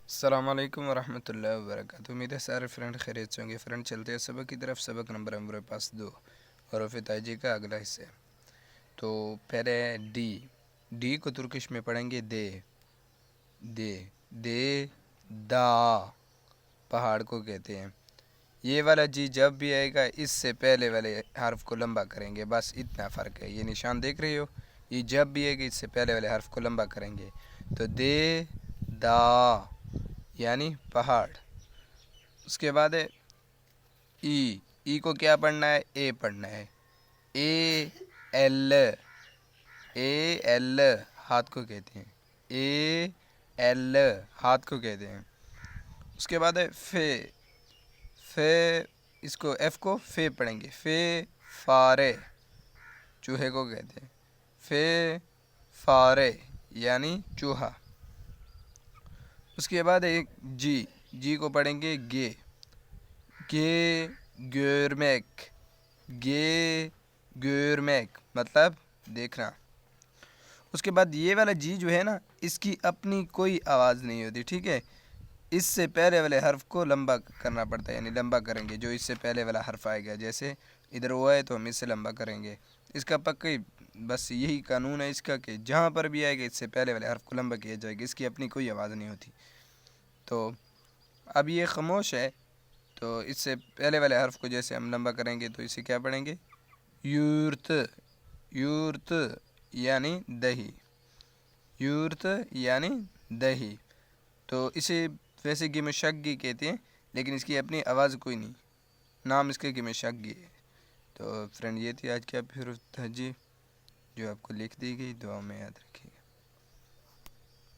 السلام علیکم ورحمۃ اللہ وبرکاتہ۔ امید ہے سارے فرینڈ خیریت سے ہوں گے۔ فرینڈ چلتے ہیں سبق کی طرف۔ سبق نمبر ہمارے پاس 2 حروف تہجی کا اگلا حصہ ہے۔ تو پہلے ہے ڈی۔ ڈی کو ترکش میں پڑھیں گے دے دے دا، پہاڑ کو کہتے ہیں۔ یہ والا جی جب بھی آئے گا اس سے پہلے والے حرف کو لمبا کریں گے، بس اتنا فرق ہے۔ یہ نشان دیکھ رہے ہو، یہ جب بھی آئے گا اس سے پہلے والے حرف کو لمبا کریں گے۔ تو دے دا یعنی پہاڑ۔ اس کے بعد ہے ای کو کیا پڑھنا ہے؟ اے پڑھنا ہے۔ اے ایل ہاتھ کو کہتے ہیں۔ اے ایل ہاتھ کو کہتے ہیں۔ اس کے بعد ہے فے، اس کو ایف کو فے پڑھیں گے۔ فے فارے، چوہے کو کہتے ہیں۔ فے فارے یعنی چوہا۔ اس کے بعد ایک جی کو پڑھیں گے گے گورمیک مطلب دیکھنا۔ اس کے بعد یہ والا جی جو ہے نا، اس کی اپنی کوئی آواز نہیں ہوتی، ٹھیک ہے۔ اس سے پہلے والے حرف کو لمبا کرنا پڑتا ہے، یعنی لمبا کریں گے جو اس سے پہلے والا حرف آئے گا۔ جیسے ادھر ہوا ہے تو ہم اس سے لمبا کریں گے۔ اس کا پکا بس یہی قانون ہے اس کا کہ جہاں پر بھی آئے گا اس سے پہلے والے حرف کو لمبا کیا جائے گا، اس کی اپنی کوئی آواز نہیں ہوتی۔ تو اب یہ خاموش ہے، تو اس سے پہلے والے حرف کو جیسے ہم لمبا کریں گے تو اسے کیا پڑھیں گے؟ یورت یعنی دہی، یورت یعنی دہی۔ تو اسے ویسے گمشگی کہتے ہیں، لیکن اس کی اپنی آواز کوئی نہیں، نام اس کا گمشگی ہے۔ تو فرینڈ یہ تھی آج کی حروف تہجی جو آپ کو لکھ دی گئی، دعا میں یاد رکھیے گا۔